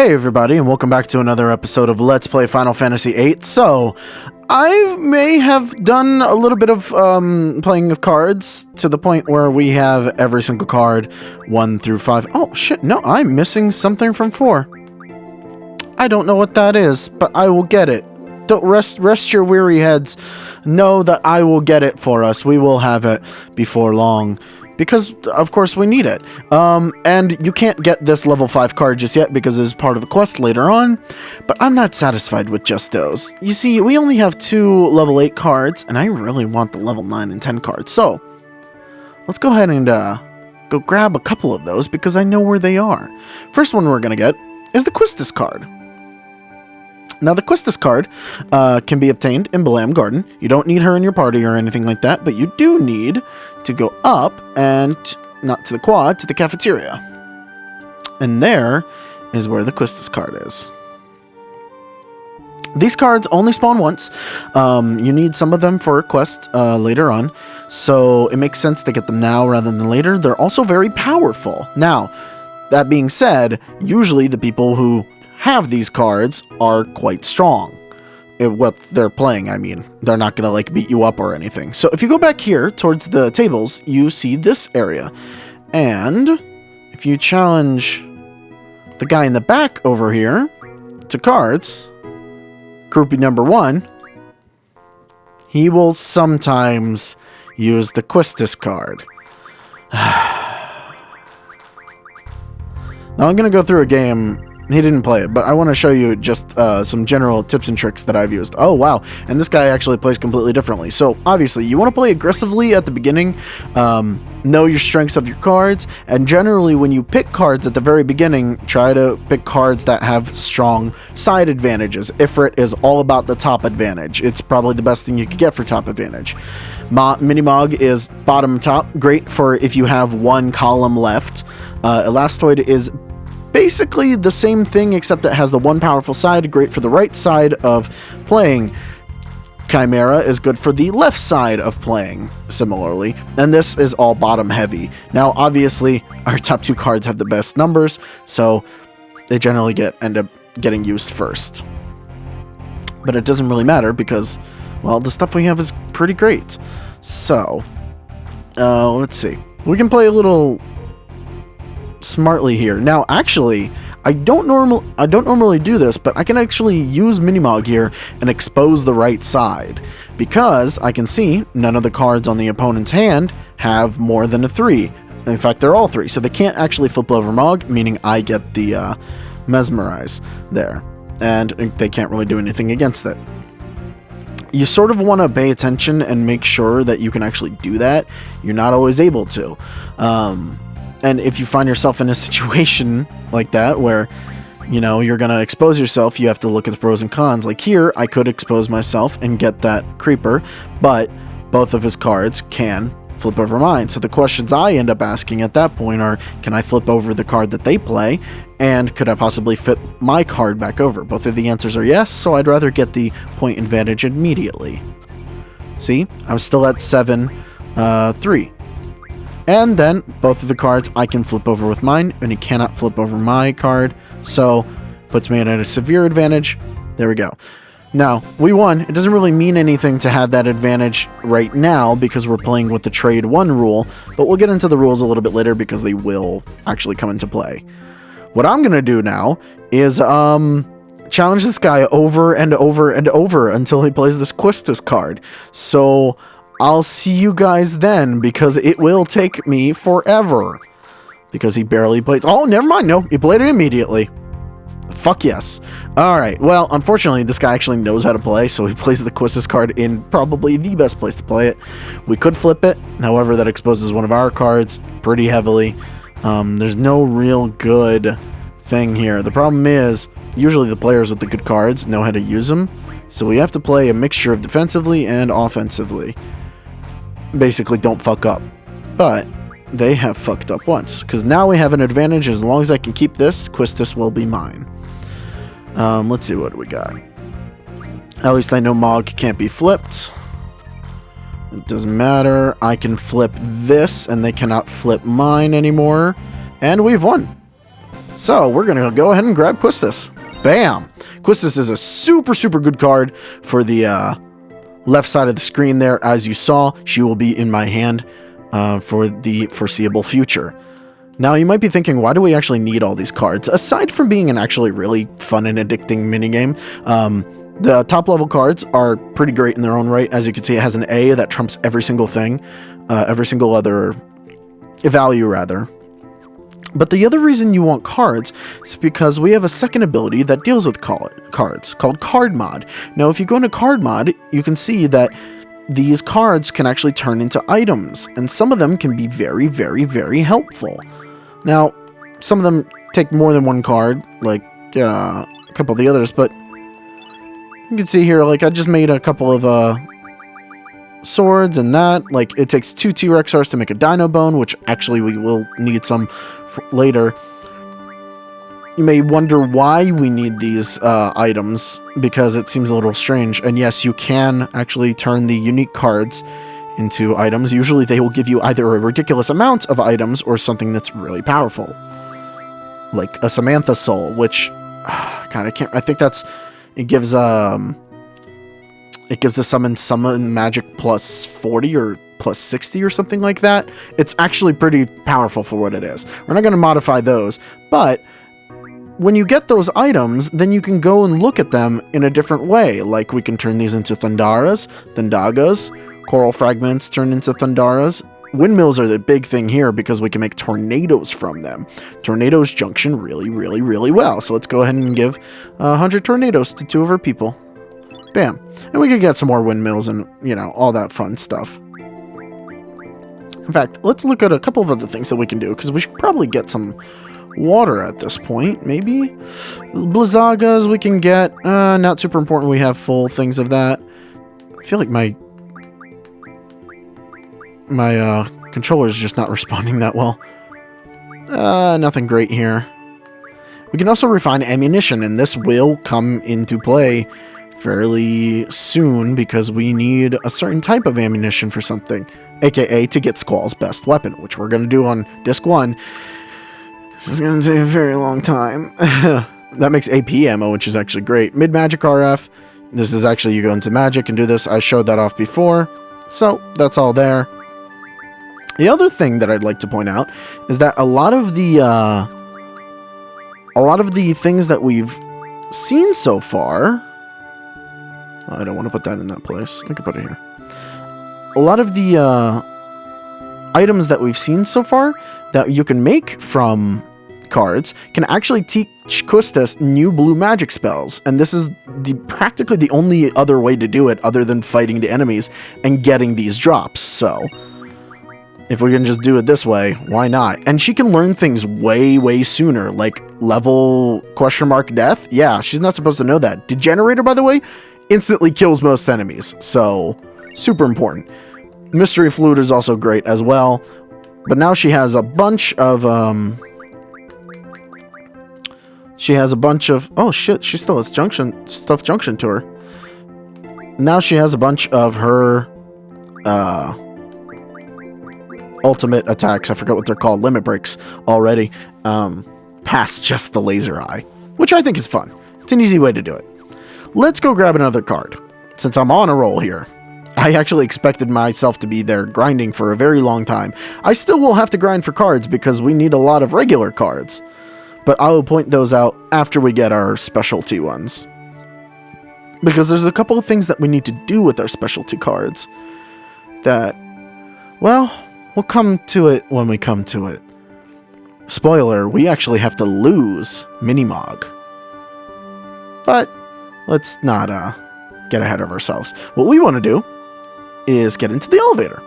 Hey everybody, and welcome back to another episode of Let's Play Final Fantasy VIII. So, I may have done a little bit of playing of cards to the point where we have every single card 1 through 5. Oh shit, no, I'm missing something from 4. I don't know what that is, but I will get it. Don't rest your weary heads. Know that I will get it for us. We will have it before long. Because, of course, we need it. And you can't get this level 5 card just yet because it's part of a quest later on. But I'm not satisfied with just those. You see, we only have 2 level 8 cards, and I really want the level 9 and 10 cards. So, let's go ahead and go grab a couple of those because I know where they are. First one we're going to get is the Quistis card. Now, the Quistis card can be obtained in Balam Garden. You don't need her in your party or anything like that, but you do need to go up and, not to the quad, to the cafeteria. And there is where the Quistis card is. These cards only spawn once. You need some of them for a quest later on, so it makes sense to get them now rather than later. They're also very powerful. Now, that being said, usually the people who have these cards are quite strong. What they're playing, I mean. They're not gonna like beat you up or anything. So if you go back here towards the tables, you see this area. And if you challenge the guy in the back over here to cards, groupie number 1, he will sometimes use the Quistis card. Now I'm gonna go through a game. He didn't play it, but I want to show you just some general tips and tricks that I've used. Oh, wow. And this guy actually plays completely differently. So, obviously, you want to play aggressively at the beginning, know your strengths of your cards, and generally, when you pick cards at the very beginning, try to pick cards that have strong side advantages. Ifrit is all about the top advantage. It's probably the best thing you could get for top advantage. Minimog is bottom top, great for if you have one column left. Elastoid is basically the same thing, except it has the one powerful side, great for the right side of playing. Chimera is good for the left side of playing, similarly. And this is all bottom heavy. Now, obviously, our top 2 cards have the best numbers, so they generally end up getting used first. But it doesn't really matter because, well, the stuff we have is pretty great. So, let's see. We can play a little smartly here. Now, actually, I don't normally do this, but I can actually use Minimog here and expose the right side because I can see none of the cards on the opponent's hand have more than a 3. In fact, they're all 3, so they can't actually flip over Mog, meaning I get the Mesmerize there, and they can't really do anything against it. You sort of want to pay attention and make sure that you can actually do that. You're not always able to. And if you find yourself in a situation like that where, you know, you're going to expose yourself, you have to look at the pros and cons. Like here, I could expose myself and get that creeper, but both of his cards can flip over mine. So the questions I end up asking at that point are, can I flip over the card that they play? And could I possibly flip my card back over? Both of the answers are yes, so I'd rather get the point advantage immediately. See, I'm still at 7-3. And then, both of the cards I can flip over with mine, and he cannot flip over my card, so puts me at a severe advantage. There we go. Now, we won. It doesn't really mean anything to have that advantage right now, because we're playing with the Trade 1 rule, but we'll get into the rules a little bit later, because they will actually come into play. What I'm going to do now is challenge this guy over and over and over until he plays this Quistis card. So I'll see you guys then, because it will take me forever. Because he barely played. Oh, never mind. No, he played it immediately. Fuck yes. Alright, well, unfortunately, this guy actually knows how to play, so he plays the Quistis card in probably the best place to play it. We could flip it, however, that exposes one of our cards pretty heavily. There's no real good thing here. The problem is, usually the players with the good cards know how to use them, so we have to play a mixture of defensively and offensively. Basically, don't fuck up. But they have fucked up once, because now we have an advantage. As long as I can keep this, Quistis will be mine. Let's see what we got. At least I know Mog can't be flipped. It doesn't matter. I can flip this, and they cannot flip mine anymore. And we've won. So we're going to go ahead and grab Quistis. Bam! Quistis is a super, super good card for the left side of the screen there. As you saw, she will be in my hand for the foreseeable future. Now, you might be thinking, why do we actually need all these cards? Aside from being an actually really fun and addicting minigame, the top level cards are pretty great in their own right. As you can see, it has an A that trumps every single thing, every single other value, rather. But the other reason you want cards is because we have a second ability that deals with cards, called Card Mod. Now, if you go into Card Mod, you can see that these cards can actually turn into items, and some of them can be very, very, very helpful. Now, some of them take more than one card, like a couple of the others, but you can see here, like, I just made a couple of swords and that. Like, it takes 2 T-Rex hearts to make a dino bone, which actually we will need some later. You may wonder why we need these items, because it seems a little strange. And yes, you can actually turn the unique cards into items. Usually they will give you either a ridiculous amount of items or something that's really powerful. Like a Samantha Soul, which, God, I think that's, it gives a summon magic plus 40 or plus 60 or something like that. It's actually pretty powerful for what it is. We're not going to modify those, but when you get those items, then you can go and look at them in a different way. Like, we can turn these into Thundaras, Thundagas, coral fragments turn into Thundaras. Windmills are the big thing here because we can make tornadoes from them. Tornadoes junction really, really, really well. So let's go ahead and give 100 tornadoes to 2 of our people. Bam. And we can get some more windmills and, you know, all that fun stuff. In fact, let's look at a couple of other things that we can do, because we should probably get some water at this point, maybe. Blizzagas we can get. Not super important. We have full things of that. I feel like my controller is just not responding that well. Nothing great here. We can also refine ammunition, and this will come into play fairly soon because we need a certain type of ammunition for something, aka to get Squall's best weapon, which we're going to do on disc 1. It's going to take a very long time. That makes AP ammo, which is actually great. Mid-magic RF. This is actually, you go into magic and do this. I showed that off before. So, that's all there. The other thing that I'd like to point out is that a lot of the things that we've seen so far... I don't want to put that in that place. I can put it here. A lot of the items that we've seen so far that you can make from cards can actually teach Quistis new blue magic spells, and this is practically the only other way to do it other than fighting the enemies and getting these drops. So if we can just do it this way, why not? And she can learn things way, way sooner, like level ? Death. Yeah, she's not supposed to know that. Degenerator, by the way, instantly kills most enemies, so super important. Mystery Flute is also great as well, but now she has a bunch of oh shit, she still has stuff junction to her. Now she has a bunch of her ultimate attacks, I forgot what they're called, limit breaks already, past just the laser eye, which I think is fun. It's an easy way to do it. Let's go grab another card, since I'm on a roll here. I actually expected myself to be there grinding for a very long time. I still will have to grind for cards because we need a lot of regular cards, but I will point those out after we get our specialty ones. Because there's a couple of things that we need to do with our specialty cards that, well, we'll come to it when we come to it. Spoiler, we actually have to lose Minimog. But let's not get ahead of ourselves. What we want to do is get into the elevator.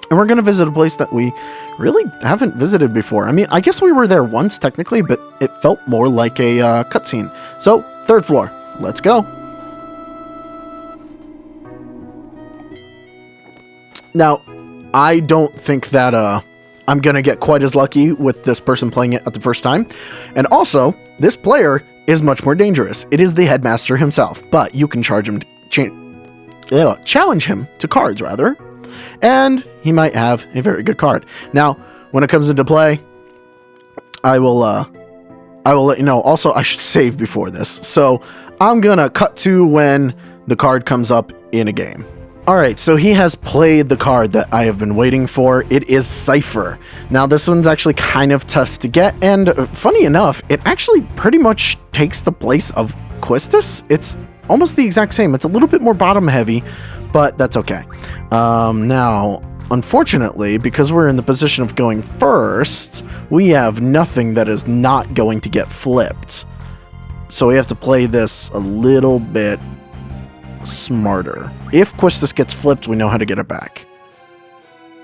And we're going to visit a place that we really haven't visited before. I mean, I guess we were there once technically, but it felt more like a cutscene. So, 3rd floor. Let's go. Now, I don't think that I'm going to get quite as lucky with this person playing it at the first time. And also, this player is much more dangerous. It is the Headmaster himself, but you can challenge him to cards, rather, and he might have a very good card. Now, when it comes into play, I will let you know. Also, I should save before this. So I'm gonna cut to when the card comes up in a game. Alright, so he has played the card that I have been waiting for. It is Cypher. Now, this one's actually kind of tough to get, and funny enough, it actually pretty much takes the place of Quistis. It's almost the exact same. It's a little bit more bottom heavy, but that's okay. Now, unfortunately, because we're in the position of going first, we have nothing that is not going to get flipped. So we have to play this a little bit smarter. If Quistis gets flipped, we know how to get it back.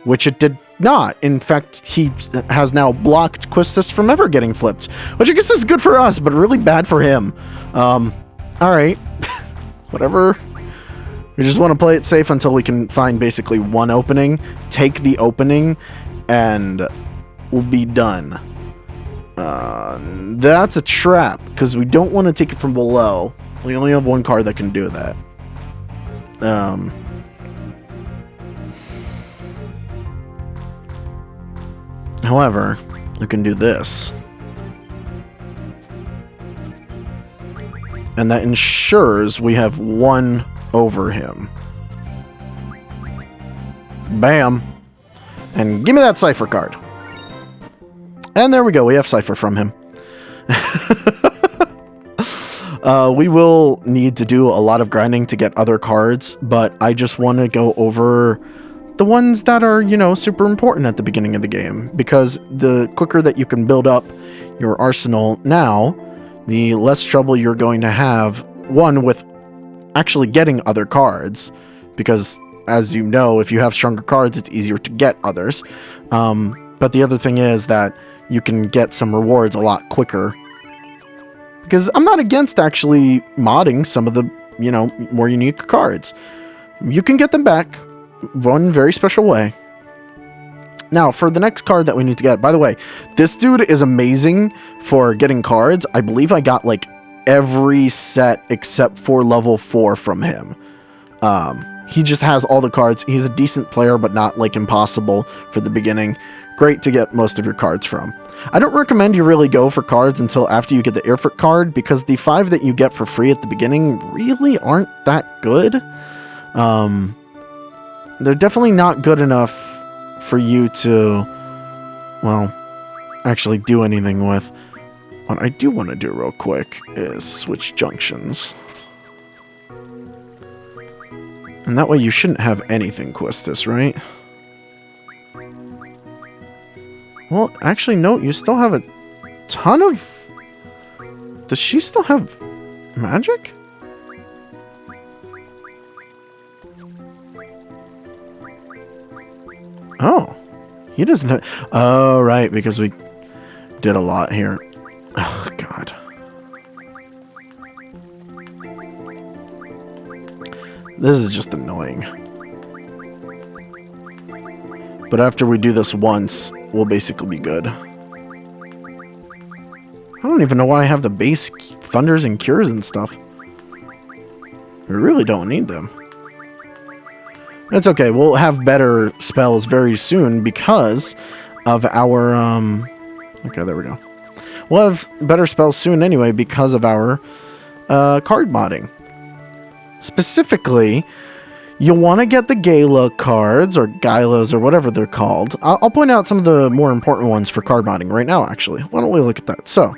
Which it did not. In fact, he has now blocked Quistis from ever getting flipped, which I guess is good for us, but really bad for him. Alright. Whatever. We just want to play it safe until we can find basically one opening, take the opening, and we'll be done. That's a trap, because we don't want to take it from below. We only have one card that can do that. However, we can do this. And that ensures we have one over him. Bam. And give me that Cypher card. And there we go, we have Cypher from him. We will need to do a lot of grinding to get other cards, but I just want to go over the ones that are, you know, super important at the beginning of the game, because the quicker that you can build up your arsenal now, the less trouble you're going to have, one, with actually getting other cards, because, as you know, if you have stronger cards, it's easier to get others. But the other thing is that you can get some rewards a lot quicker. Because I'm not against actually modding some of the, you know, more unique cards. You can get them back one very special way. Now, for the next card that we need to get, by the way, this dude is amazing for getting cards. I believe I got, like, every set except for level 4 from him. He just has all the cards. He's a decent player, but not, like, impossible for the beginning. Great to get most of your cards from. I don't recommend you really go for cards until after you get the Erfurt card, because the 5 that you get for free at the beginning really aren't that good. They're definitely not good enough for you to, well, actually do anything with. What I do want to do real quick is switch junctions. And that way you shouldn't have anything Quistis, right? Well, actually, no, you still have a ton of... Does she still have magic? Oh, he doesn't have... Oh, right, because we did a lot here. Oh, God. This is just annoying. But after we do this once, we'll basically be good. I don't even know why I have the base thunders and cures and stuff. We really don't need them. It's okay, we'll have better spells very soon because of our, okay, there we go. We'll have better spells soon anyway because of our, card modding. Specifically, you'll want to get the Gala cards, or Gylas, or whatever they're called. I'll point out some of the more important ones for card modding right now, actually. Why don't we look at that? So,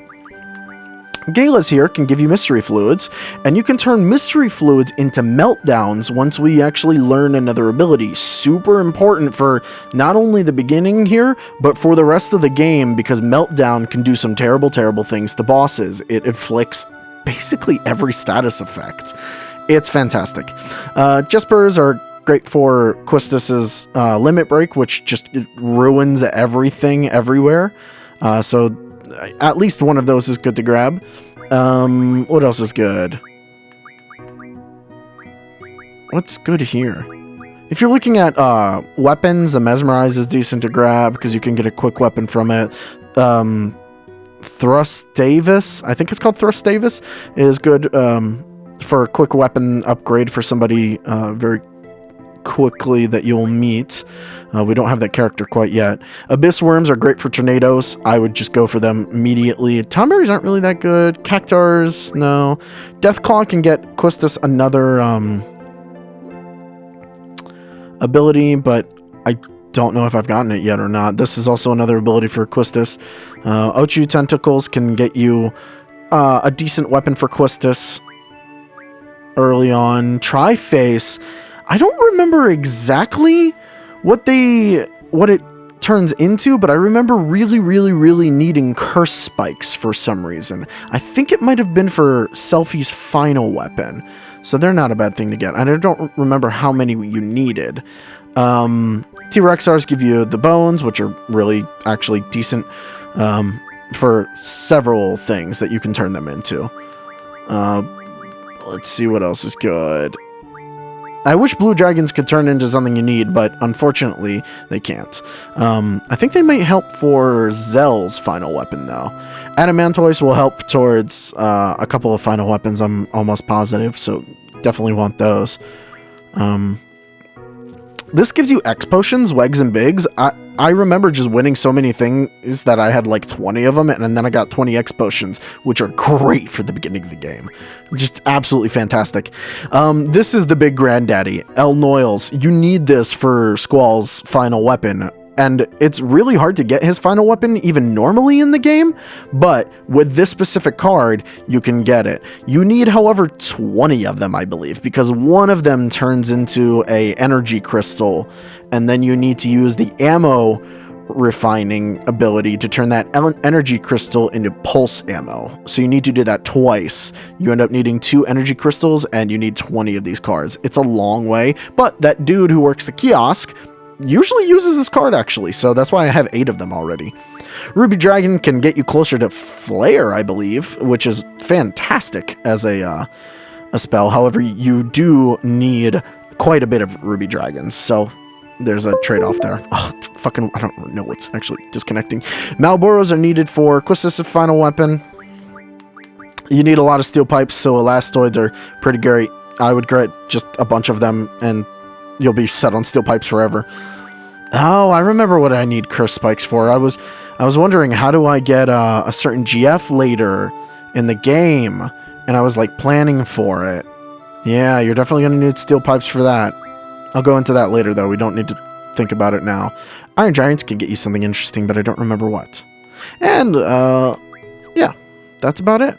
Galas here can give you mystery fluids, and you can turn mystery fluids into meltdowns once we actually learn another ability. Super important for not only the beginning here, but for the rest of the game, because meltdown can do some terrible, terrible things to bosses. It inflicts basically every status effect. It's fantastic. Jespers are great for Quistis's limit break, which just ruins everything everywhere. So at least one of those is good to grab. What else is good? What's good here? If you're looking at weapons, the Mesmerize is decent to grab because you can get a quick weapon from it. Thrustavis, I think it's called Thrustavis, is good for a quick weapon upgrade for somebody very quickly that you'll meet. We don't have that character quite yet. Abyss worms are great for tornadoes. I would just go for them immediately. Tomberries aren't really that good. Cactars, no. Deathclaw can get Quistis another ability, but I don't know if I've gotten it yet or not. This is also another ability for Quistis. Ochu Tentacles can get you a decent weapon for Quistis early on. Tri-Face, I don't remember exactly what it turns into, but I remember really needing curse spikes for some reason. I think it might have been for Selphie's final weapon, so they're not a bad thing to get. And I don't remember how many you needed. T-Rexars give you the bones, which are really actually decent for several things that you can turn them into. Let's see what else is good. I wish blue dragons could turn into something you need, but unfortunately they can't. I think they might help for Zell's final weapon, though. Adamantoise will help towards a couple of final weapons, I'm almost positive, so definitely want those. This gives you X potions, Wegs and Bigs. I remember just winning so many things that I had like 20 of them, and then I got 20 X potions, which are great for the beginning of the game. Just absolutely fantastic. This is the big granddaddy, El Noils. You need this for Squall's final weapon, and it's really hard to get his final weapon even normally in the game, but with this specific card, you can get it. You need, however, 20 of them, I believe, because one of them turns into a energy crystal, and then you need to use the ammo refining ability to turn that energy crystal into pulse ammo. So you need to do that twice. You end up needing 2 energy crystals, and you need 20 of these cards. It's a long way, but that dude who works the kiosk usually uses this card, actually, so that's why I have 8 of them already. Ruby Dragon can get you closer to Flare, I believe, which is fantastic as a spell. However, you do need quite a bit of Ruby Dragons, so there's a trade-off there. Oh, fucking, I don't know what's actually disconnecting. Malboros are needed for Quistis' final weapon. You need a lot of steel pipes, so Elastoids are pretty great. I would get just a bunch of them, and you'll be set on steel pipes forever. Oh, I remember what I need curse spikes for. I was wondering, how do I get a certain GF later in the game? And I was like planning for it. Yeah, you're definitely going to need steel pipes for that. I'll go into that later, though. We don't need to think about it now. Iron Giants can get you something interesting, but I don't remember what. And, yeah, that's about it.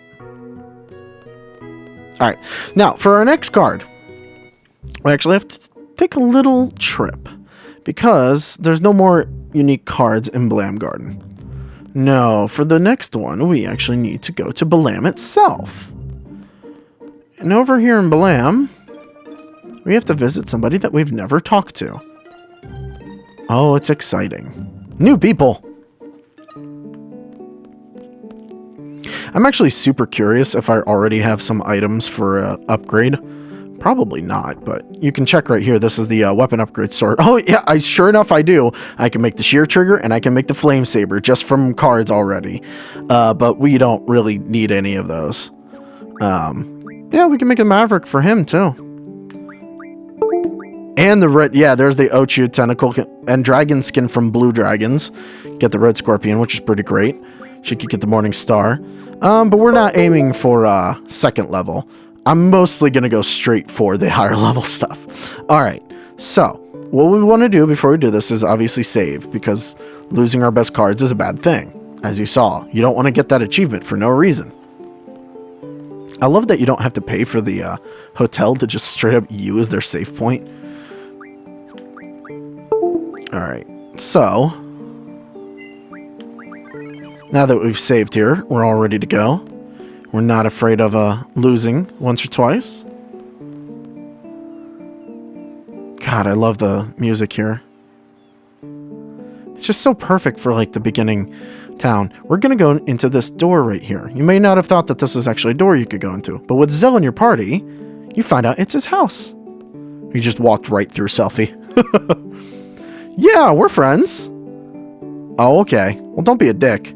Alright, now, for our next card, we actually have to take a little trip, because there's no more unique cards in Balam Garden. No, for the next one, we actually need to go to Balam itself. And over here in Balam, we have to visit somebody that we've never talked to. Oh, it's exciting. New people! I'm actually super curious if I already have some items for upgrade. Probably not, but you can check right here. This is the weapon upgrade store. Oh, yeah, sure enough, I do. I can make the shear trigger, and I can make the flame saber just from cards already. But we don't really need any of those. Yeah, we can make a Maverick for him, too. And the red, yeah, there's the Ochu Tentacle and Dragon Skin from Blue Dragons. Get the Red Scorpion, which is pretty great. She could get the Morning Star. But we're not aiming for 2nd level. I'm mostly going to go straight for the higher level stuff. Alright, so what we want to do before we do this is obviously save, because losing our best cards is a bad thing. As you saw, you don't want to get that achievement for no reason. I love that you don't have to pay for the hotel to just straight up use their save point. Alright, so now that we've saved here, we're all ready to go. We're not afraid of losing once or twice. God, I love the music here. It's just so perfect for like the beginning town. We're going to go into this door right here. You may not have thought that this was actually a door you could go into, but with Zell in your party, you find out it's his house. He just walked right through Selphie. Yeah, we're friends. Oh, okay. Well, don't be a dick.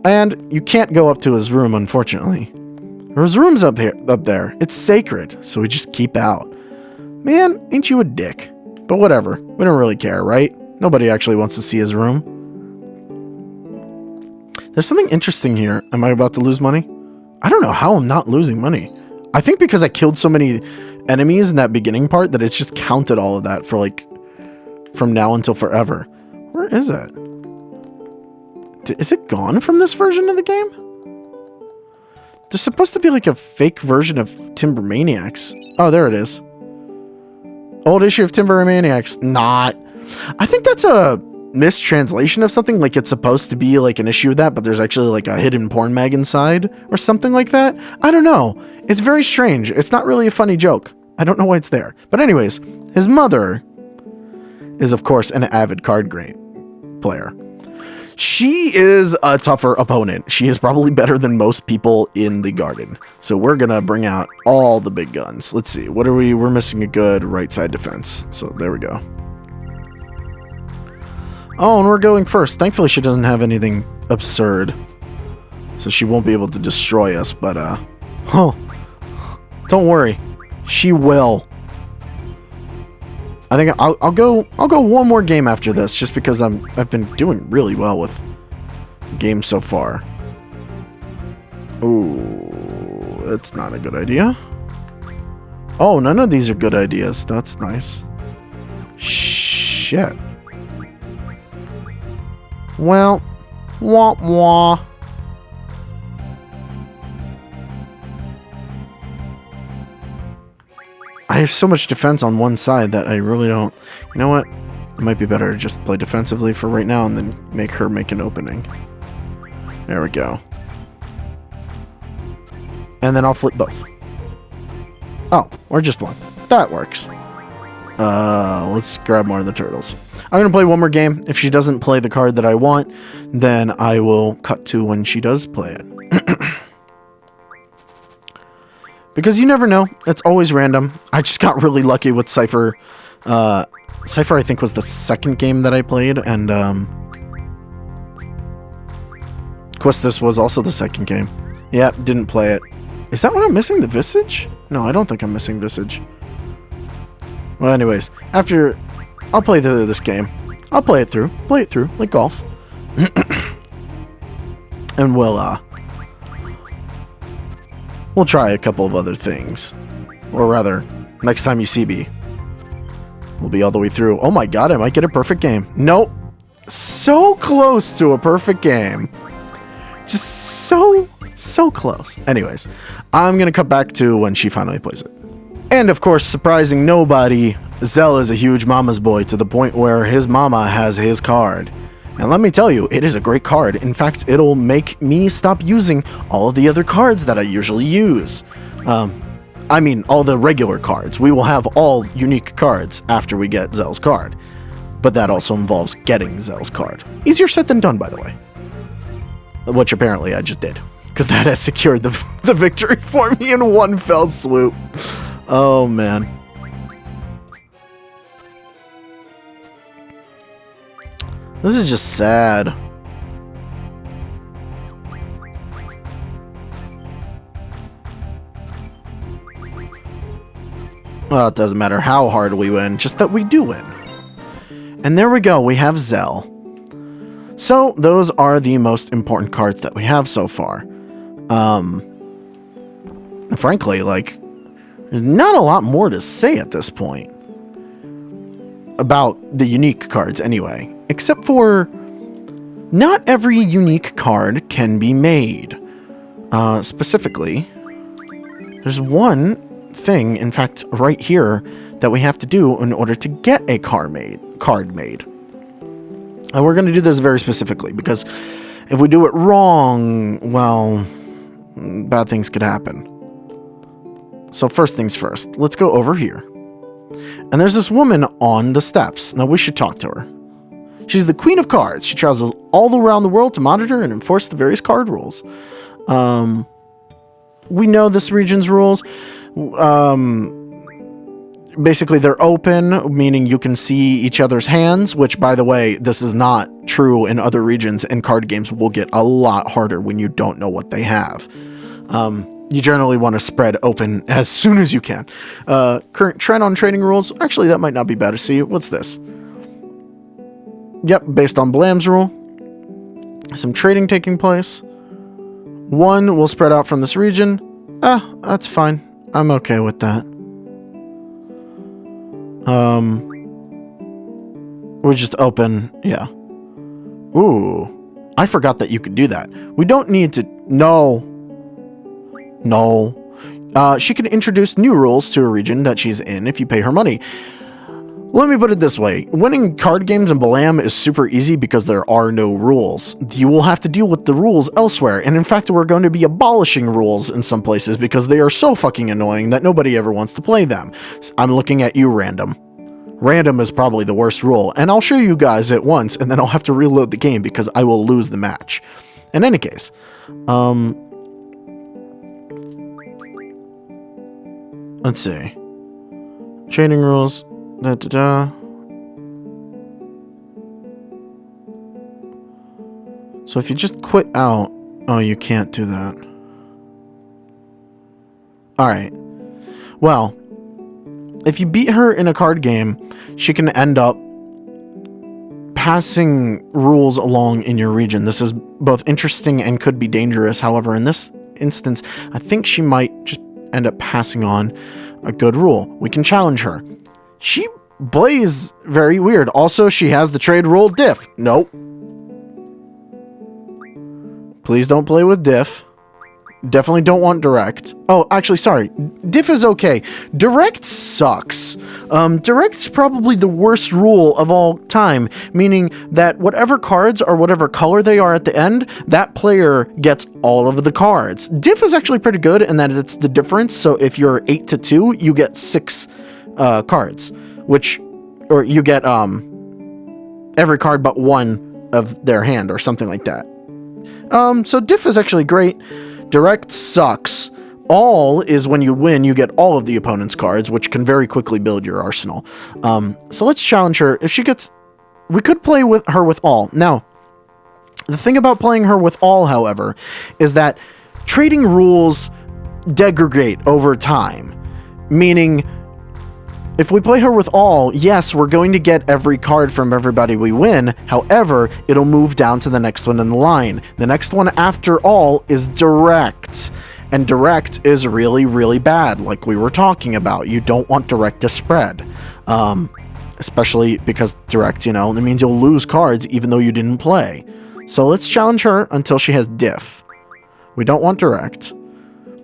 And you can't go up to his room, unfortunately. His room's up there. It's sacred, so we just keep out. Man, ain't you a dick? But whatever. We don't really care, right? Nobody actually wants to see his room. There's something interesting here. Am I about to lose money? I don't know how I'm not losing money. I think because I killed so many enemies in that beginning part that it's just counted all of that for like from now until forever. Where is it? Is it gone from this version of the game? There's supposed to be like a fake version of Timber Maniacs. Oh, there it is. Old issue of Timber Maniacs. Not. I think that's a mistranslation of something. Like it's supposed to be like an issue of that, but there's actually like a hidden porn mag inside or something like that. I don't know. It's very strange. It's not really a funny joke. I don't know why it's there. But anyways, his mother is of course an avid card player. She is a tougher opponent. She is probably better than most people in the garden. So we're gonna bring out all the big guns. Let's see. What are we? We're missing a good right side defense. So there we go. Oh, and we're going first. Thankfully, she doesn't have anything absurd. So she won't be able to destroy us, but, don't worry. She will. I think I'll go one more game after this, just because I've been doing really well with games so far. Ooh, that's not a good idea. Oh, none of these are good ideas. That's nice. Shit. Well, wah wah. I have so much defense on one side that I really don't... You know what? It might be better to just play defensively for right now and then make her make an opening. There we go. And then I'll flip both. Oh, or just one. That works. Let's grab more of the turtles. I'm going to play one more game. If she doesn't play the card that I want, then I will cut to when she does play it. Because you never know. It's always random. I just got really lucky with Cypher. Cypher, I think, was the second game that I played. And, Questus was also the second game. Yep, didn't play it. Is that why I'm missing the Visage? No, I don't think I'm missing Visage. Well, anyways, after... I'll play through this game. I'll play it through, like golf. And we'll try a couple of other things. Or rather, next time you see me, we'll be all the way through. Oh my god, I might get a perfect game. Nope. So close to a perfect game. Just so close. Anyways, I'm going to cut back to when she finally plays it. And of course, surprising nobody, Zell is a huge mama's boy to the point where his mama has his card. And let me tell you, it is a great card. In fact, it'll make me stop using all of the other cards that I usually use. I mean, all the regular cards. We will have all unique cards after we get Zell's card. But that also involves getting Zell's card. Easier said than done, by the way. Which apparently I just did. Because that has secured the victory for me in one fell swoop. Oh, man. This is just sad. Well, it doesn't matter how hard we win, just that we do win. And there we go, we have Zell. So, those are the most important cards that we have so far. Frankly, like, there's not a lot more to say at this point. About the unique cards, anyway. Except for, not every unique card can be made. Specifically, there's one thing, in fact, right here, that we have to do in order to get a card made. And we're going to do this very specifically, because if we do it wrong, well, bad things could happen. So first things first, let's go over here. And there's this woman on the steps. Now we should talk to her. She's the Queen of Cards. She travels all around the world to monitor and enforce the various card rules. We know this region's rules. Basically, they're open, meaning you can see each other's hands, which, by the way, this is not true in other regions, and card games will get a lot harder when you don't know what they have. you generally want to spread open as soon as you can. Current trend on trading rules. Actually, that might not be bad to see. What's this? Yep, based on Blam's rule. Some trading taking place. One will spread out from this region. That's fine. I'm okay with that. We just open, yeah. Ooh, I forgot that you could do that. We don't need to, no. She can introduce new rules to a region that she's in if you pay her money. Let me put it this way. Winning card games in Balam is super easy because there are no rules. You will have to deal with the rules elsewhere, and in fact, we're going to be abolishing rules in some places because they are so fucking annoying that nobody ever wants to play them. I'm looking at you, Random. Random is probably the worst rule, and I'll show you guys it once, and then I'll have to reload the game because I will lose the match. In any case, let's see. Trading rules. So if you just quit out... Oh, you can't do that. Alright. Well, if you beat her in a card game, she can end up passing rules along in your region. This is both interesting and could be dangerous. However, in this instance, I think she might just end up passing on a good rule. We can challenge her. She plays very weird. Also, she has the trade rule diff. Nope. Please don't play with diff. Definitely don't want direct. Oh, actually, sorry. Diff is okay. Direct sucks. Direct's probably the worst rule of all time, meaning that whatever cards or whatever color they are at the end, that player gets all of the cards. Diff is actually pretty good in that it's the difference. So if you're 8-2, you get 6 cards, or you get every card but one of their hand or something like that. So diff is actually great. Direct sucks. All is when you win, you get all of the opponent's cards, which can very quickly build your arsenal. So let's challenge her. If she gets... We could play with her with all. Now, the thing about playing her with all, however, is that trading rules degrade over time. Meaning, if we play her with all, yes, we're going to get every card from everybody we win. However, it'll move down to the next one in the line. The next one after all is direct. And direct is really, really bad, like we were talking about. You don't want direct to spread. Especially because direct, it means you'll lose cards even though you didn't play. So let's challenge her until she has diff. We don't want direct.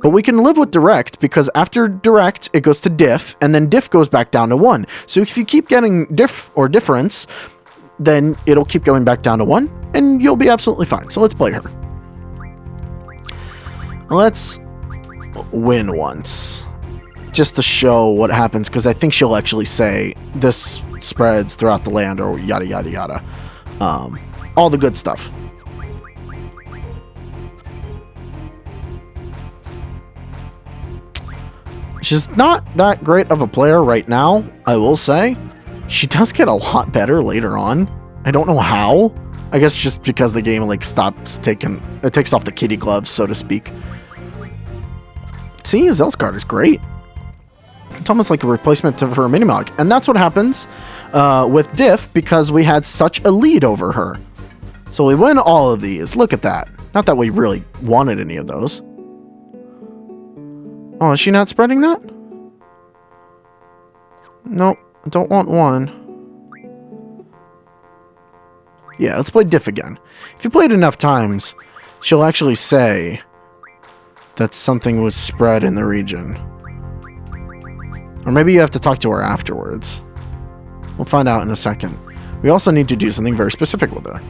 But we can live with direct because after direct, it goes to diff, and then diff goes back down to 1. So if you keep getting diff or difference, then it'll keep going back down to 1, and you'll be absolutely fine. So let's play her. Let's win once, just to show what happens, because I think she'll actually say this spreads throughout the land, or yada, yada, yada. All the good stuff. She's not that great of a player right now, I will say. She does get a lot better later on. I don't know how. I guess just because the game stops taking... It takes off the kitty gloves, so to speak. Seeing Zell's card is great. It's almost like a replacement for her Minimog. And that's what happens with Diff because we had such a lead over her. So we win all of these. Look at that. Not that we really wanted any of those. Oh, is she not spreading that? Nope, I don't want one. Yeah, let's play Diff again. If you play it enough times, she'll actually say that something was spread in the region. Or maybe you have to talk to her afterwards. We'll find out in a second. We also need to do something very specific with her.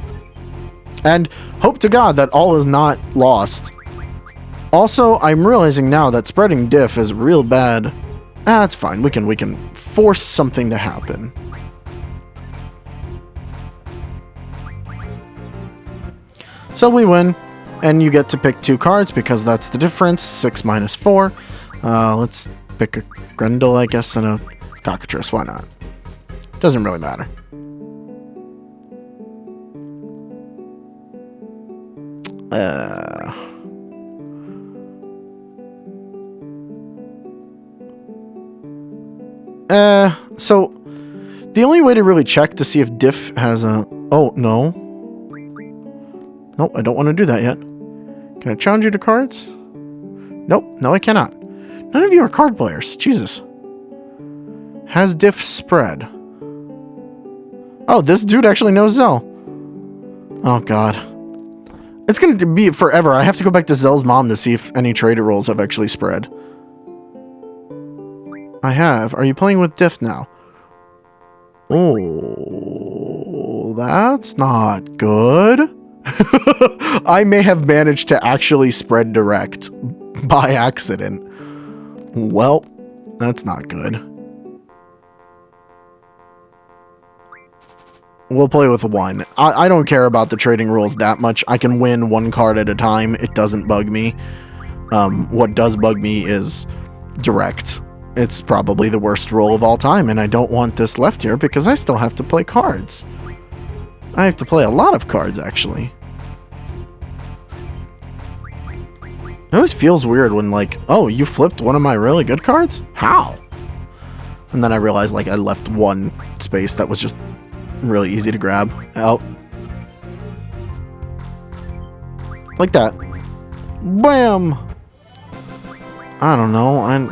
And hope to God that all is not lost. Also, I'm realizing now that spreading diff is real bad. That's fine. We can force something to happen. So we win, and you get to pick 2 cards because that's the difference. 6 minus 4. Let's pick a Grendel, I guess, and a Cockatrice. Why not? Doesn't really matter. So the only way to really check to see if Diff has a... Oh, no. Nope, I don't want to do that yet. Can I challenge you to cards? Nope, no I cannot. None of you are card players. Jesus. Has Diff spread? Oh, this dude actually knows Zell. Oh, God. It's going to be forever. I have to go back to Zell's mom to see if any trader roles have actually spread. I have. Are you playing with Diff now? Oh, that's not good. I may have managed to actually spread direct by accident. Well, that's not good. We'll play with one. I don't care about the trading rules that much. I can win one card at a time. It doesn't bug me. What does bug me is direct. It's probably the worst roll of all time, and I don't want this left here because I still have to play cards. I have to play a lot of cards, actually. It always feels weird when, like, oh, you flipped one of my really good cards? How? And then I realized, like, I left one space that was just really easy to grab out. Like that. Bam! I don't know.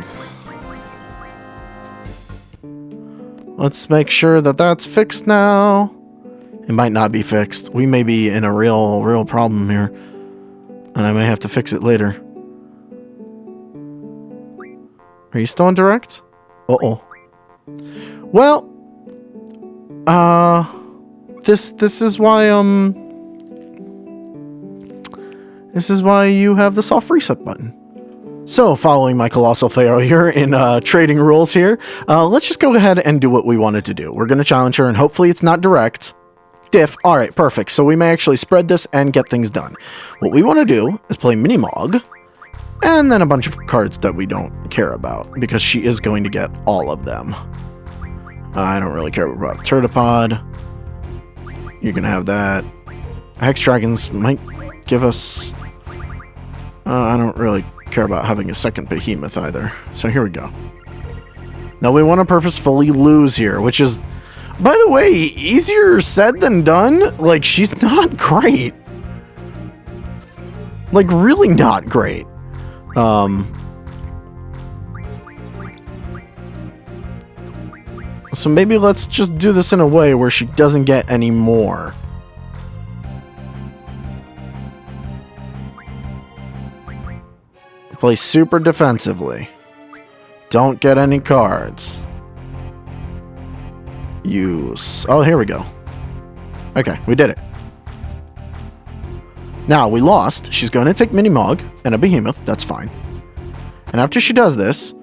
Let's make sure that that's fixed now. It might not be fixed. We may be in a real problem here. And I may have to fix it later. Are you still on direct? Uh-oh. Well, this is why, this is why you have the soft reset button. So, following my colossal failure in trading rules here, let's just go ahead and do what we wanted to do. We're going to challenge her, and hopefully it's not direct. Diff, alright, perfect. So we may actually spread this and get things done. What we want to do is play Minimog, and then a bunch of cards that we don't care about, because she is going to get all of them. I don't really care about Turtipod. You can have that. Hex Dragons might give us... I don't really care about having a second behemoth either. So here we go. Now we want to purposefully lose here, which is, by the way, easier said than done. Like, she's not great. Like, really not great. So maybe let's just do this in a way where she doesn't get any more. Play super defensively. Don't get any cards. Use... Oh, here we go. Okay, we did it. Now, we lost. She's going to take Minimog and a Behemoth. That's fine. And after she does this...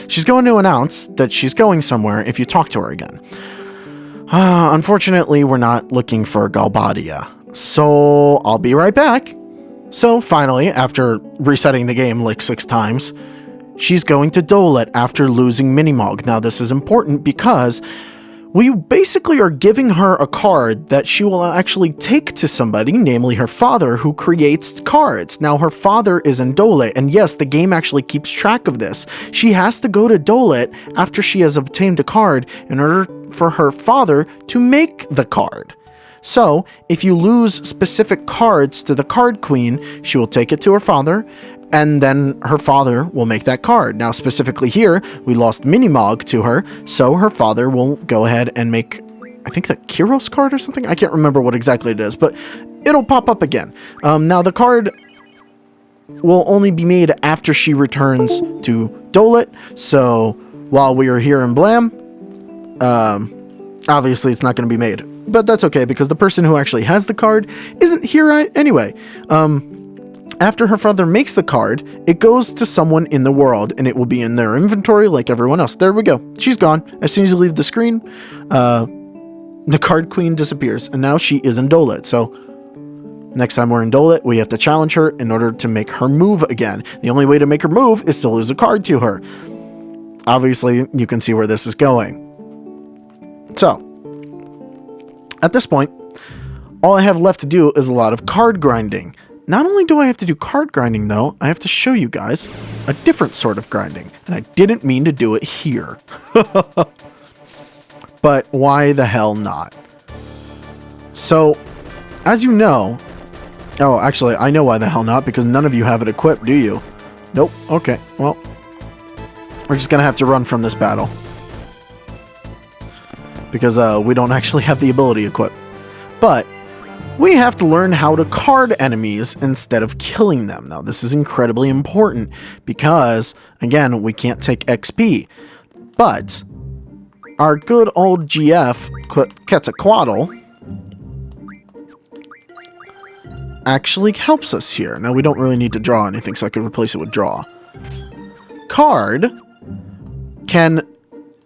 she's going to announce that she's going somewhere if you talk to her again. Unfortunately, we're not looking for Galbadia. So, I'll be right back. So, finally, after resetting the game like 6 times, she's going to Dolet after losing Minimog. Now, this is important because we basically are giving her a card that she will actually take to somebody, namely her father, who creates cards. Now, her father is in Dolet, and yes, the game actually keeps track of this. She has to go to Dolet after she has obtained a card in order for her father to make the card. So, if you lose specific cards to the card queen, she will take it to her father, and then her father will make that card. Now, specifically here, we lost Minimog to her, so her father will go ahead and make, I think, the Kyros card or something? I can't remember what exactly it is, but it'll pop up again. Now, the card will only be made after she returns to Dolet, so while we are here in Blam, obviously it's not going to be made. But that's okay, because the person who actually has the card isn't here anyway. After her father makes the card, it goes to someone in the world, and it will be in their inventory like everyone else. There we go. She's gone. As soon as you leave the screen, the card queen disappears, and now she is in Dolet. So, next time we're in Dolet, we have to challenge her in order to make her move again. The only way to make her move is to lose a card to her. Obviously, you can see where this is going. So, at this point, all I have left to do is a lot of card grinding. Not only do I have to do card grinding, though, I have to show you guys a different sort of grinding. And I didn't mean to do it here. But why the hell not? So, as you know... Oh, actually, I know why the hell not, because none of you have it equipped, do you? Nope. Okay, well... We're just gonna have to run from this battle. Because we don't actually have the ability equipped. But... we have to learn how to card enemies instead of killing them. Now, this is incredibly important because, again, we can't take XP. But our good old GF, Quetzalcoatl, actually helps us here. Now, we don't really need to draw anything, so I could replace it with draw. Card can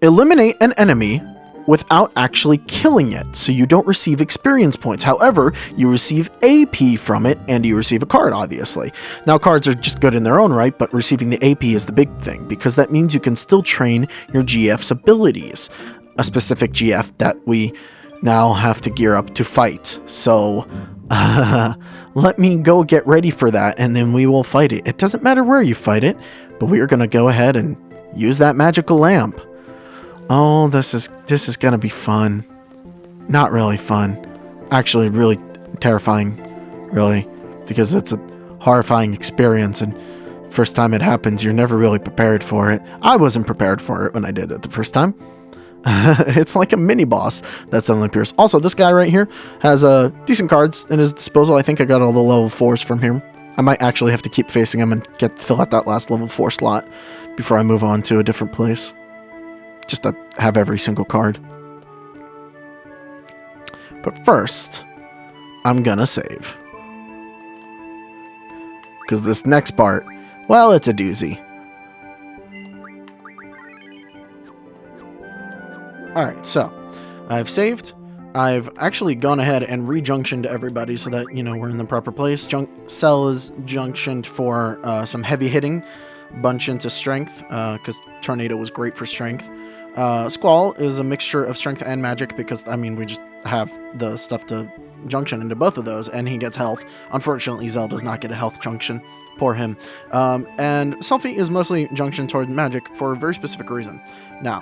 eliminate an enemy without actually killing it, so you don't receive experience points. However, you receive AP from it, and you receive a card, obviously. Now, cards are just good in their own right, but receiving the AP is the big thing, because that means you can still train your GF's abilities. A specific GF that we now have to gear up to fight. So, let me go get ready for that, and then we will fight it. It doesn't matter where you fight it, but we are going to go ahead and use that magical lamp. Oh, this is gonna be fun. Not really fun. Actually, really terrifying. Really. Because it's a horrifying experience, and first time it happens, you're never really prepared for it. I wasn't prepared for it when I did it the first time. It's like a mini-boss that suddenly appears. Also, this guy right here has decent cards in his disposal. I think I got all the level 4s from him. I might actually have to keep facing him and fill out that last level 4 slot before I move on to a different place. Just to have every single card. But first, I'm gonna save. Because this next part, well, it's a doozy. Alright, so, I've saved. I've actually gone ahead and rejunctioned everybody so that, you know, we're in the proper place. Cell is junctioned for some heavy hitting. Bunch into strength, because Tornado was great for strength. Squall is a mixture of strength and magic because, I mean, we just have the stuff to junction into both of those, and he gets health. Unfortunately, Zell does not get a health junction. Poor him. And Selfie is mostly junctioned toward magic for a very specific reason. Now,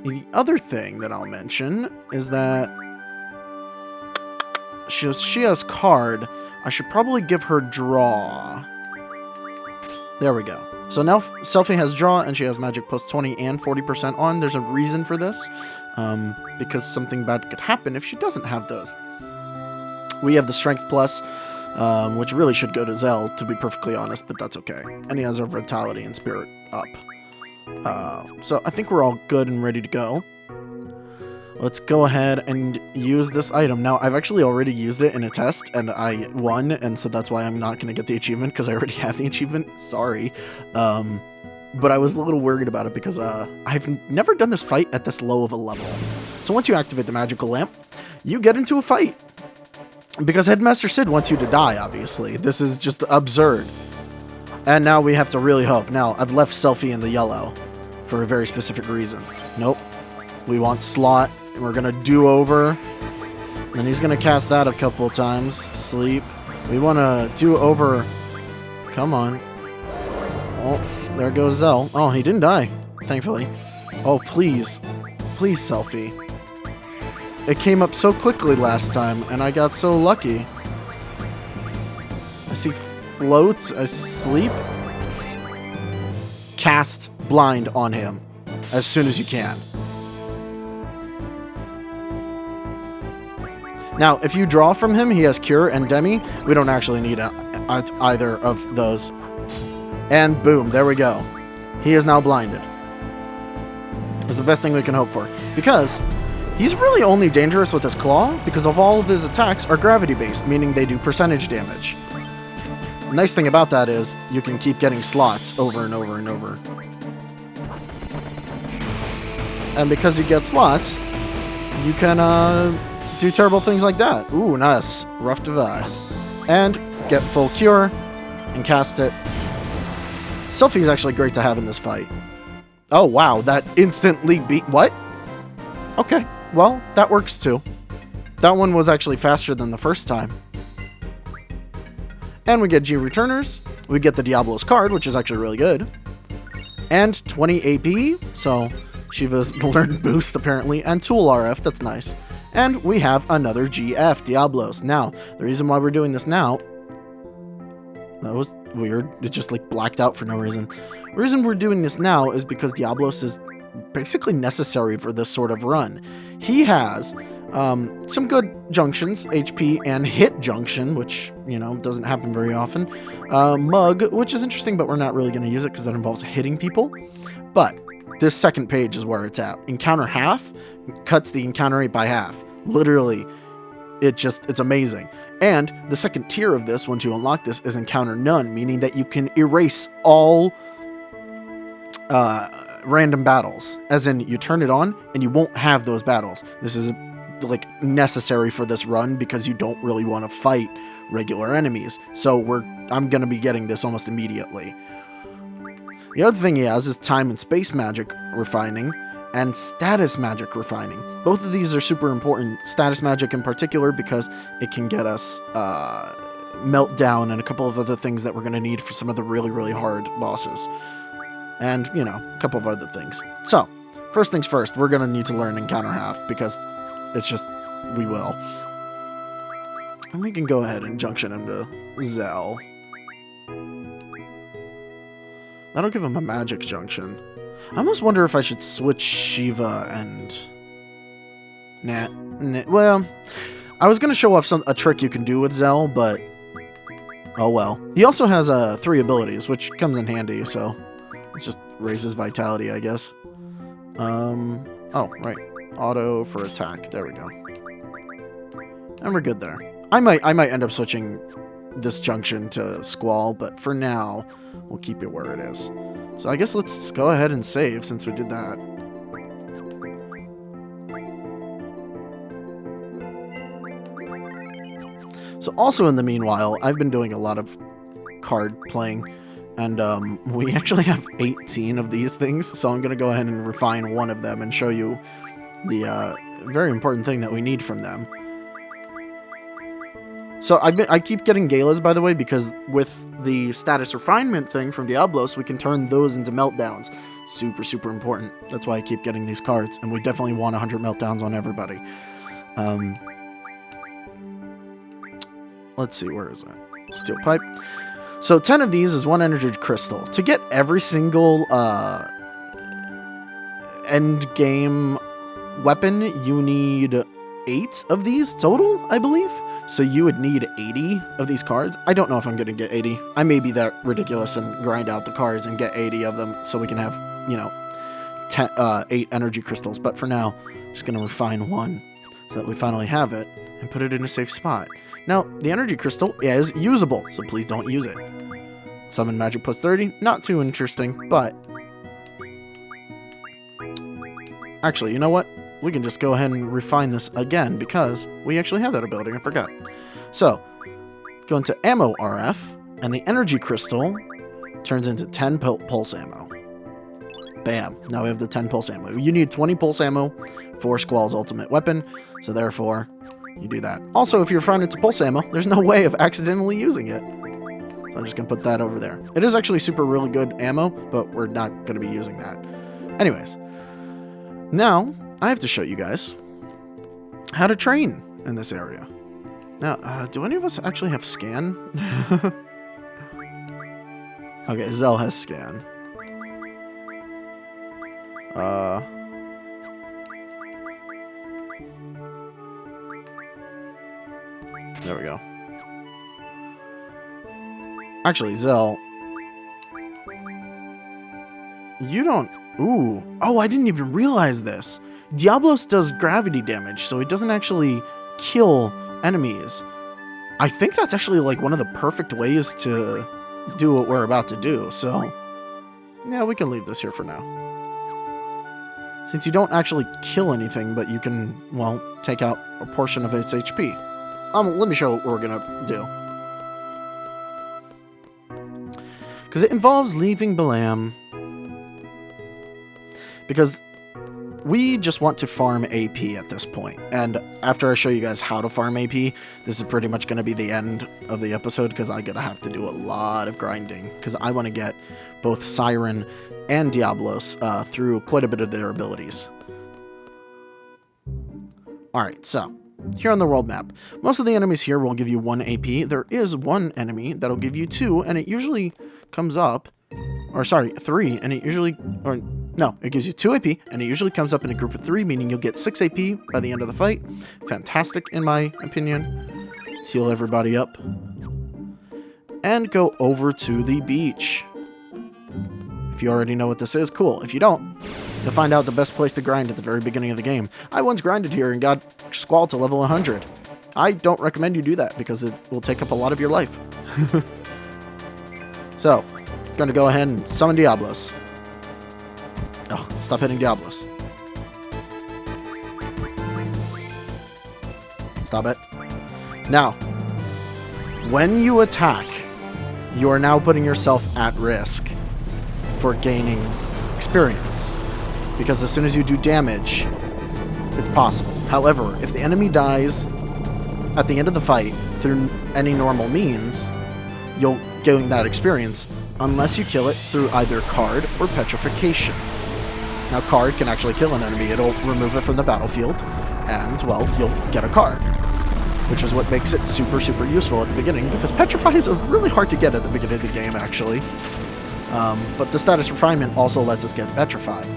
the other thing that I'll mention is that she has card. I should probably give her draw. There we go. So now Selfie has draw, and she has magic plus 20 and 40% on. There's a reason for this, because something bad could happen if she doesn't have those. We have the strength plus, which really should go to Zell, to be perfectly honest, but that's okay. And he has our vitality and spirit up. So I think we're all good and ready to go. Let's go ahead and use this item. Now, I've actually already used it in a test, and I won, and so that's why I'm not going to get the achievement, because I already have the achievement. Sorry. But I was a little worried about it, because I've never done this fight at this low of a level. So once you activate the magical lamp, you get into a fight. Because Headmaster Cid wants you to die, obviously. This is just absurd. And now we have to really hope. Now, I've left Selfie in the yellow for a very specific reason. Nope. We want slot. We're gonna do over. Then he's gonna cast that a couple of times. Sleep. We wanna do over. Come on. Oh, there goes Zell. Oh, he didn't die, thankfully. Oh, please. Please, Selfie. It came up so quickly last time, and I got so lucky. I see float. I sleep. Cast blind on him as soon as you can. Now, if you draw from him, he has Cure and Demi. We don't actually need either of those. And boom, there we go. He is now blinded. It's the best thing we can hope for. Because he's really only dangerous with his claw, because of all of his attacks are gravity-based, meaning they do percentage damage. The nice thing about that is you can keep getting slots over and over and over. And because you get slots, you can do terrible things like that. Ooh, nice. Rough Divide. And get full cure and cast it. Selfie is actually great to have in this fight. Oh, wow. That instantly beat... What? Okay. Well, that works too. That one was actually faster than the first time. And we get G returners. We get the Diablos card, which is actually really good. And 20 AP, so Shiva's learned boost apparently, and Tool RF, that's nice. And we have another GF, Diablos. Now, the reason why we're doing this now, that was weird, it just like blacked out for no reason. The reason we're doing this now is because Diablos is basically necessary for this sort of run. He has some good junctions, HP and hit junction, which, you know, doesn't happen very often. Mug, which is interesting, but we're not really going to use it because that involves hitting people. But this second page is where it's at. Encounter half cuts the encounter rate by half. Literally, it's amazing. And the second tier of this, once you unlock this, is encounter none, meaning that you can erase all random battles. As in, you turn it on and you won't have those battles. This is like necessary for this run because you don't really want to fight regular enemies. So I'm going to be getting this almost immediately. The other thing he has is time and space magic refining and status magic refining. Both of these are super important. Status magic in particular because it can get us Meltdown and a couple of other things that we're going to need for some of the really, really hard bosses. And, you know, a couple of other things. So, first things first, we're going to need to learn Encounter Half because it's just, we will. And we can go ahead and junction him to Zell. That'll give him a magic junction. I almost wonder if I should switch Shiva and... Nah. Well, I was going to show off a trick you can do with Zell, but... Oh well. He also has 3 abilities, which comes in handy, so... It just raises vitality, I guess. Oh, right. Auto for attack. There we go. And we're good there. I might end up switching this junction to Squall, but for now, we'll keep it where it is. So I guess let's go ahead and save since we did that. So also in the meanwhile, I've been doing a lot of card playing, and we actually have 18 of these things, so I'm going to go ahead and refine one of them and show you the very important thing that we need from them. So I keep getting Galas, by the way, because with the status refinement thing from Diablos, we can turn those into Meltdowns. Super, super important. That's why I keep getting these cards, and we definitely want 100 Meltdowns on everybody. Let's see, where is it? Steel Pipe. So 10 of these is 1 energy crystal. To get every single end game weapon, you need 8 of these total, I believe. So you would need 80 of these cards. I don't know if I'm going to get 80. I may be that ridiculous and grind out the cards and get 80 of them so we can have, you know, 8 energy crystals. But for now, I'm just going to refine 1 so that we finally have it and put it in a safe spot. Now, the energy crystal is usable, so please don't use it. Summon magic plus 30, not too interesting, but... Actually, you know what? We can just go ahead and refine this again because we actually have that ability, I forgot. So, go into Ammo RF, and the energy crystal turns into 10 pulse ammo. Bam, now we have the 10 pulse ammo. You need 20 pulse ammo for Squall's ultimate weapon, so therefore... you do that. Also, if you're refining it to pulse ammo, there's no way of accidentally using it. So I'm just going to put that over there. It is actually super really good ammo, but we're not going to be using that. Anyways, now I have to show you guys how to train in this area. Now, do any of us actually have scan? Okay, Zell has scan. There we go. Actually, Zell, you don't... Ooh. Oh, I didn't even realize this. Diablos does gravity damage, so it doesn't actually kill enemies. I think that's actually like one of the perfect ways to do what we're about to do, so... yeah, we can leave this here for now. Since you don't actually kill anything, but you can, well, take out a portion of its HP. Let me show what we're gonna do. Because it involves leaving Balam. Because we just want to farm AP at this point. And after I show you guys how to farm AP, this is pretty much going to be the end of the episode because I'm going to have to do a lot of grinding because I want to get both Siren and Diablos through quite a bit of their abilities. Alright, so here on the world map, most of the enemies here will give you 1 AP. There is one enemy that'll give you 2, and it usually comes up, or sorry, 3, and it usually, or no, it gives you 2 AP, and it usually comes up in a group of 3, meaning you'll get 6 AP by the end of the fight. Fantastic, in my opinion. Let's heal everybody up. And go over to the beach. If you already know what this is, cool. If you don't, you'll find out the best place to grind at the very beginning of the game. I once grinded here and got Squall to level 100. I don't recommend you do that because it will take up a lot of your life. So, I'm going to go ahead and summon Diablos. Oh, stop hitting Diablos. Stop it. Now, when you attack, you are now putting yourself at risk for gaining experience. Because as soon as you do damage, it's possible. However, if the enemy dies at the end of the fight through any normal means, you'll gain that experience unless you kill it through either card or petrification. Now, card can actually kill an enemy. It'll remove it from the battlefield, and, well, you'll get a card, which is what makes it super, super useful at the beginning, because petrify is really hard to get at the beginning of the game, actually. But the status refinement also lets us get petrified.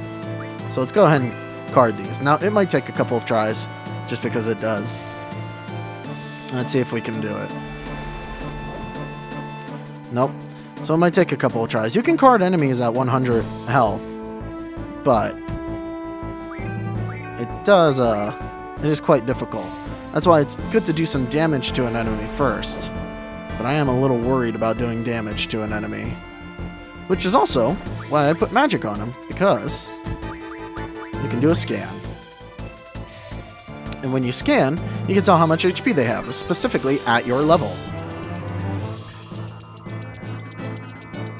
So let's go ahead and card these. Now, it might take a couple of tries, just because it does. Let's see if we can do it. Nope. So it might take a couple of tries. You can card enemies at 100 health, but it is quite difficult. That's why it's good to do some damage to an enemy first. But I am a little worried about doing damage to an enemy. Which is also why I put magic on him, because you can do a scan. And when you scan, you can tell how much HP they have, specifically at your level.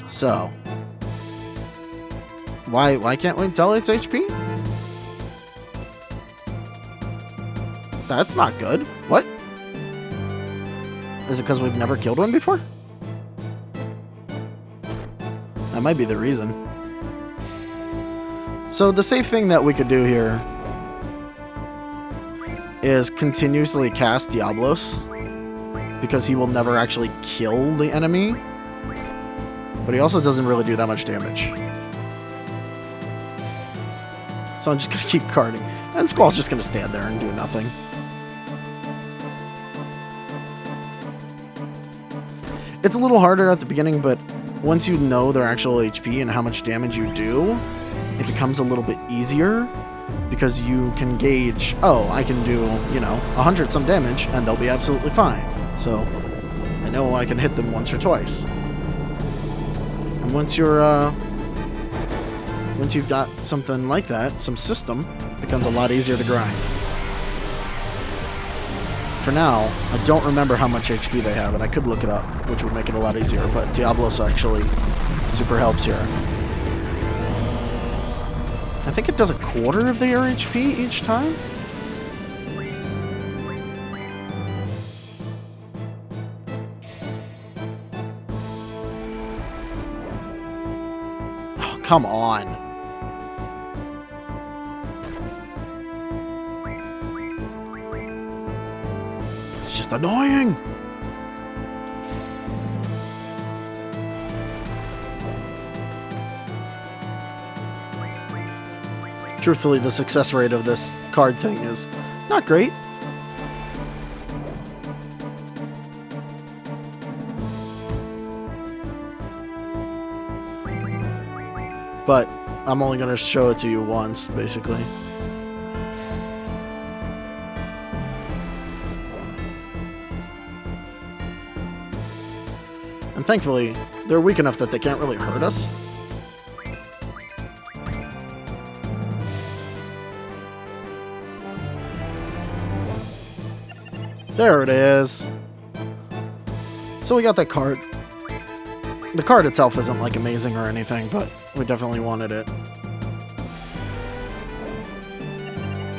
So, why can't we tell its HP? That's not good. What? Is it because we've never killed one before? That might be the reason. So the safe thing that we could do here is continuously cast Diablos, because he will never actually kill the enemy, but he also doesn't really do that much damage. So I'm just going to keep carding, and Squall's just going to stand there and do nothing. It's a little harder at the beginning, but once you know their actual HP and how much damage you do, it becomes a little bit easier, because you can gauge, oh, I can do, 100 some damage, and they'll be absolutely fine. So I know I can hit them once or twice. And once you've got something like that, some system, it becomes a lot easier to grind. For now, I don't remember how much HP they have, and I could look it up, which would make it a lot easier, but Diablos actually super helps here. I think it does a quarter of their HP each time? Oh, come on. It's just annoying. Truthfully, the success rate of this card thing is not great. But I'm only going to show it to you once, basically. And thankfully, they're weak enough that they can't really hurt us. There it is. So we got that card. The card itself isn't like amazing or anything, but we definitely wanted it.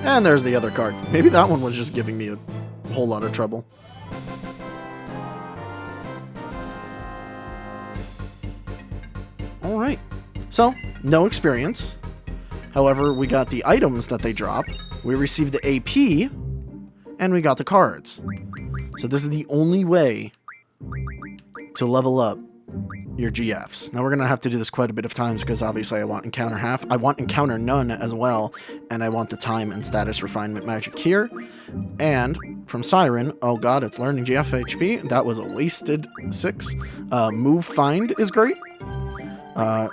And there's the other card. Maybe that one was just giving me a whole lot of trouble. Alright, so no experience. However, we got the items that they drop, we received the AP, and we got the cards. So this is the only way to level up your GFs. Now we're going to have to do this quite a bit of times because obviously I want encounter half. I want encounter none as well, and I want the time and status refinement magic here. And from Siren, oh god, it's learning GF HP. That was a wasted 6. Move find is great.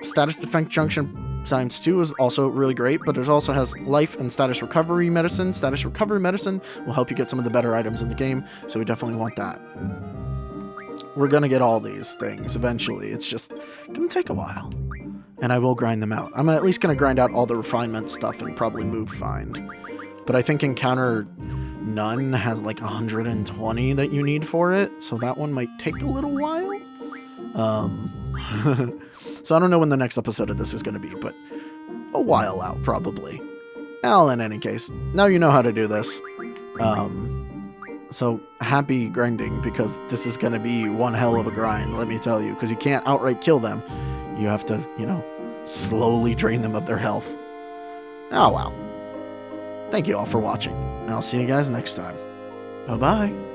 Status defense junction times 2 is also really great, but it also has life and status recovery medicine. Status recovery medicine will help you get some of the better items in the game, so we definitely want that. We're gonna get all these things eventually. It's just gonna take a while, and I will grind them out. I'm at least gonna grind out all the refinement stuff and probably move find. But I think encounter none has like 120 that you need for it, so that one might take a little while. So I don't know when the next episode of this is gonna be, but a while out probably. Well, in any case, now you know how to do this. So happy grinding, because this is going to be one hell of a grind, let me tell you, because you can't outright kill them. You have to, you know, slowly drain them of their health. Oh, wow. Thank you all for watching, and I'll see you guys next time. Bye-bye.